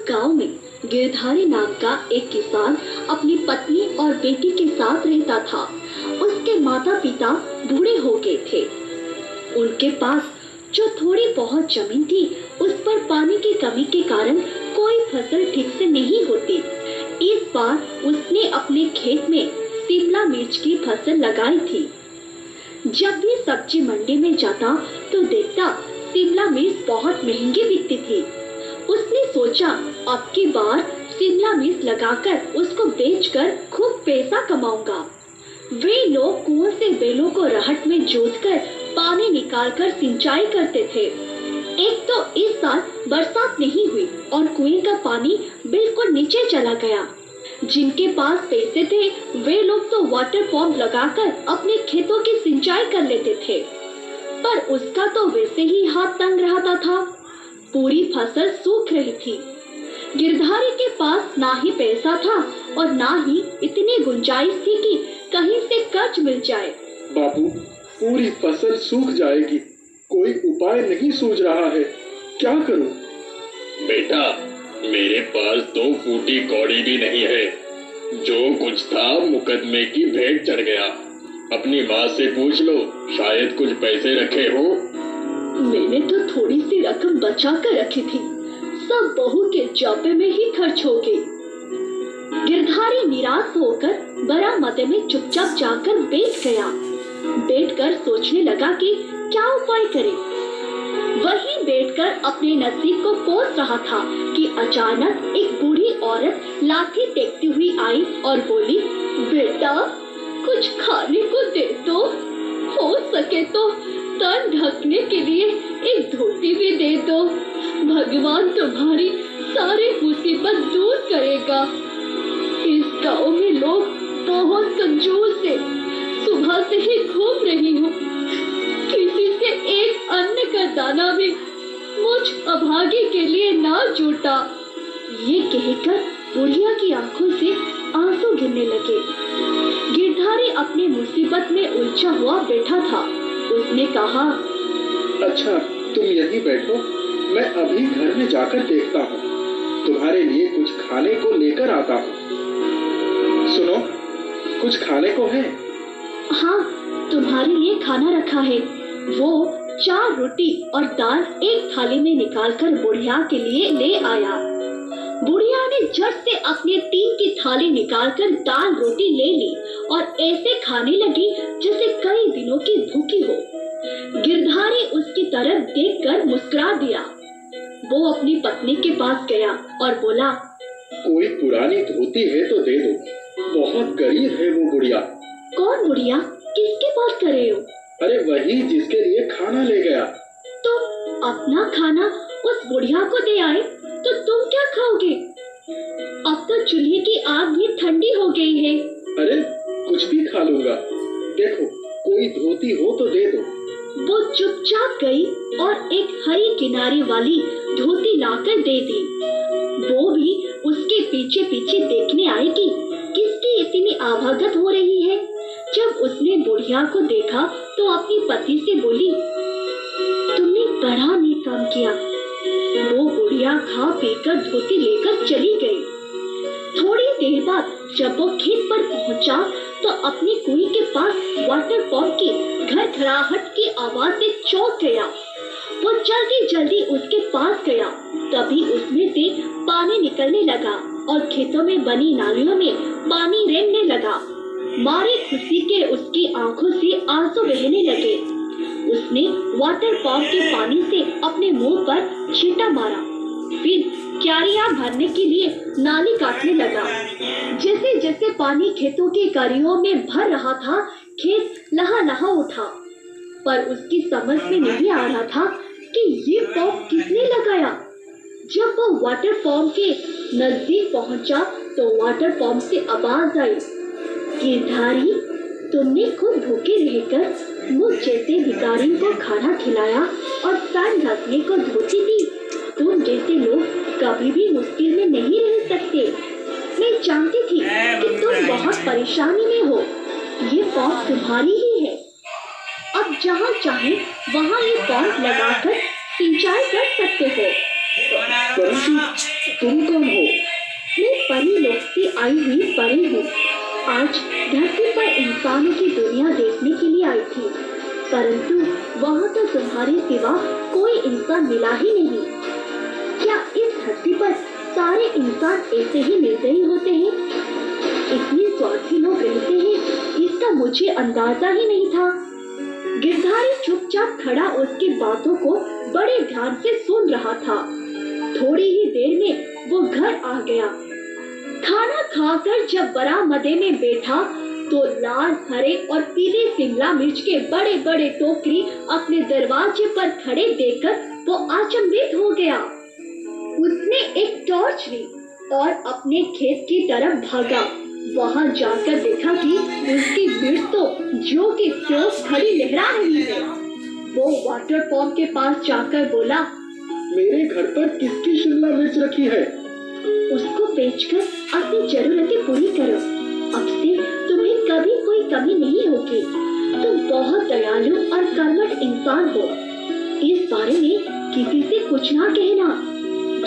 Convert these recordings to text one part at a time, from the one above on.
गांव में गिरधारी नाम का एक किसान अपनी पत्नी और बेटी के साथ रहता था। उसके माता पिता बूढ़े हो गए थे। उनके पास जो थोड़ी बहुत जमीन थी उस पर पानी की कमी के कारण कोई फसल ठीक से नहीं होती। इस बार उसने अपने खेत में शिमला मिर्च की फसल लगाई थी। जब भी सब्जी मंडी में जाता तो देखता शिमला मिर्च बहुत महंगी बिकती थी। उसने सोचा अब की बार शिमला मिर्च लगाकर उसको बेचकर खूब पैसा कमाऊंगा। वे लोग कुओं से बेलों को रहट में जोतकर पानी निकालकर सिंचाई करते थे। एक तो इस साल बरसात नहीं हुई और कुएं का पानी बिल्कुल नीचे चला गया। जिनके पास पैसे थे वे लोग तो वाटर पंप लगाकर अपने खेतों की सिंचाई कर लेते थे, पर उसका तो वैसे ही हाथ तंग रहता था। पूरी फसल सूख रही थी। गिरधारी के पास ना ही पैसा था और ना ही इतनी गुंजाइश थी कि कहीं से कर्ज मिल जाए। बाबू, पूरी फसल सूख जाएगी, कोई उपाय नहीं सूझ रहा है, क्या करूं? बेटा, मेरे पास तो फूटी कौड़ी भी नहीं है। जो कुछ था मुकदमे की भेंट चढ़ गया। अपनी माँ से पूछ लो, शायद कुछ पैसे रखे हो। मैंने तो थोड़ी सी रकम बचा कर रखी थी, सब बहू के जापे में ही खर्च हो गई। गिरधारी निराश होकर बरामदे में चुपचाप जाकर बैठ गया। बैठकर सोचने लगा कि क्या उपाय करे। वहीं बैठकर अपने नसीब को कोस रहा था कि अचानक एक बूढ़ी औरत लाठी टेकती हुई आई और बोली, बेटा कुछ खाने को दे दो, हो सके तो तन ढकने के लिए एक धोती भी दे दो। भगवान तुम्हारी सारी मुसीबत दूर करेगा। इस गांव में लोग बहुत कंजूस है, सुबह से ही घूम रही हूँ, किसी से एक अन्न का दाना भी मुझ अभागी के लिए ना जुटा। ये कहकर बुढ़िया की आंखों से आंसू गिरने लगे। गिरधारी अपनी मुसीबत में उलझा हुआ बैठा था। उसने कहा, अच्छा तुम यहीं बैठो, मैं अभी घर में जाकर देखता हूँ, तुम्हारे लिए कुछ खाने को लेकर आता हूँ। सुनो, कुछ खाने को है? हाँ, तुम्हारे लिए खाना रखा है। वो 4 रोटी और दाल एक थाली में निकालकर बुढ़िया के लिए ले आया। बुढ़िया ने झट से अपने 3 की थाली निकालकर दाल रोटी ले ली और ऐसे खाने लगी जैसे कई दिनों की भूखी हो। गिरधारी उसकी तरफ देखकर मुस्कुरा दिया। वो अपनी पत्नी के पास गया और बोला, कोई पुरानी धोती है तो दे दो, बहुत गरीब है वो बुढ़िया। कौन बुढ़िया? किसकी बात कर रहे हो? अरे वही जिसके लिए खाना ले गया। तो अपना खाना उस बुढ़िया को दे आए तो तुम क्या खाओगे? अब तो चूल्हे की आग भी ठंडी हो गई है। अरे कुछ भी खा लूंगा, देखो कोई धोती हो तो दे दो। वो चुपचाप गई और एक हरी किनारे वाली धोती लाकर दे दी। वो भी उसके पीछे पीछे देखने आई कि किसकी इतनी आवागत हो रही है। जब उसने बुढ़िया को देखा तो अपनी पति से बोली, तुमने बड़ा नेक काम किया। वो बुढ़िया खा पीकर धोती लेकर चली गई। थोड़ी देर बाद जब वो खेत पर पहुंचा तो अपने कुएं के पास वाटर पंप की घड़घड़ाहट की आवाज से चौंक गया। वो जल्दी जल्दी उसके पास गया। तभी उसमें से पानी निकलने लगा और खेतों में बनी नालियों में पानी रेंगने लगा। मारे खुशी के उसकी आंखों से आंसू बहने लगे। उसने वाटर पंप के पानी से अपने मुंह पर छींटा मारा, फिर क्यारियां भरने के लिए नाली काटने लगा। जैसे जैसे पानी खेतों के क्यारियों में भर रहा था, खेत लहा उठा। पर उसकी समझ में नहीं आ रहा था कि ये पंप किसने लगाया। जब वो वाटर पंप के नजदीक पहुंचा तो वाटर पंप से आवाज आई, गिरधारी, तुमने खुद भूखे रहकर मुझ जैसे भिखारी को खाना खिलाया और तन ढकने को धोती दी। तुम जैसे लोग कभी भी मुश्किल में नहीं रह सकते। मैं जानती थी कि तुम बहुत परेशानी में हो। ये पंप तुम्हारी ही है। अब जहाँ चाहे वहाँ ये पंप लगाकर सिंचाई कर सकते हो। परंतु तुम कौन हो? मैं परी लोक से आई हुई परी हूँ। आज धरती पर इंसानों की दुनिया देखने के लिए आई थी, परंतु वहाँ तो तुम्हारे सिवा कोई इंसान मिला ही नहीं। क्या इस धरती पर सारे इंसान ऐसे ही निर्दयी होते हैं? इतने स्वार्थी लोग रहते हैं, इसका मुझे अंदाजा ही नहीं था। गिरधारी चुपचाप खड़ा उसकी बातों को बड़े ध्यान से सुन रहा था। थोड़ी ही देर में वो घर आ गया। खाना खाकर जब बरामदे में बैठा तो लाल, हरे और पीले शिमला मिर्च के बड़े बड़े टोकरी अपने दरवाजे पर खड़े देखकर वो अचंभित हो गया। उसने एक टॉर्च ली और अपने खेत की तरफ भागा। वहां जाकर देखा कि उसकी मिर्च तो ज्यों की त्यों खड़ी लहरा रही है। वो वाटर पंप के पास जाकर बोला, मेरे घर पर किसकी शिमला मिर्च रखी है? उसको बेचकर अपनी जरूरतें पूरी करो। अब से तुम्हें कभी कोई कमी नहीं होगी। तुम बहुत दयालु और कर्मठ इंसान हो। इस बारे में किसी से कुछ ना कहना।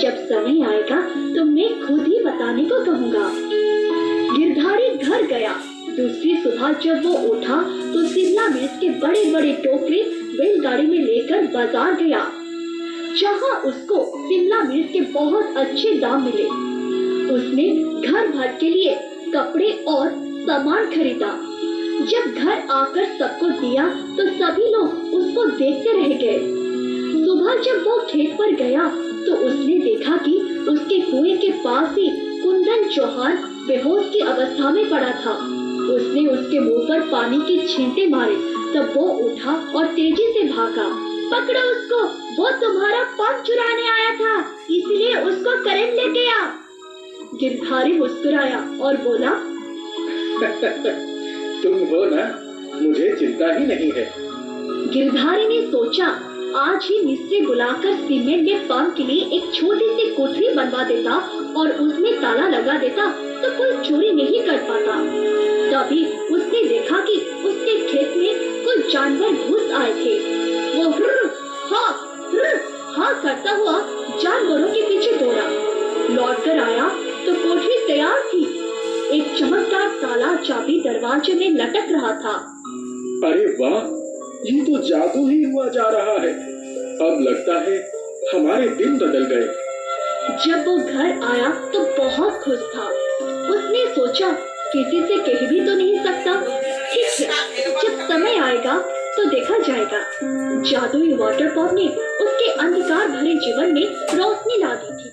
जब समय आएगा तो मैं खुद ही बताने को कहूँगा। गिरधारी घर गया। दूसरी सुबह जब वो उठा तो शिमला मिर्च के बड़े बड़े टोकरे बैलगाड़ी में लेकर बाजार गया, जहाँ उसको शिमला मिर्च के बहुत अच्छे दाम मिले। उसने घर भर के लिए कपड़े और सामान खरीदा। जब घर आकर सबको दिया तो सभी लोग उसको देखते रह गए। सुबह जब वो खेत पर गया तो उसने देखा कि उसके कुएं के पास ही कुंदन चौहान बेहोश की अवस्था में पड़ा था। उसने उसके मुंह पर पानी की छींटे मारे, तब वो उठा और तेजी से भागा। पकड़ो उसको, वो तुम्हारा पंप चुराने आया था, इसलिए उसको करंट ले गया। गिरधारी मुस्कुराया और बोला, तुम हो ना, मुझे चिंता ही नहीं है। गिरधारी ने सोचा आज ही मिस्त्री बुलाकर सीमेंट में पंप के लिए एक छोटी सी कोठरी बनवा देता और उसमें ताला लगा देता तो कोई चोरी नहीं कर पाता। तभी उसने देखा कि उसके खेत में कुछ जानवर घुस आए थे। वो हाँ करता हुआ जानवरों के पीछे दौड़ा। लौटकर आया तो कोठरी तैयार थी। एक चमकदार ताला चाबी दरवाजे में लटक रहा था। अरे वाह, ये तो जादू ही हुआ जा रहा है। अब लगता है हमारे दिन बदल गए। जब वो घर आया तो बहुत खुश था। उसने सोचा किसी से कह भी तो नहीं सकता। ठीक है, जब समय आएगा तो देखा जाएगा। जादुई वाटर पंप ने उसके अंधकार भरे जीवन में रोशनी ला दी थी।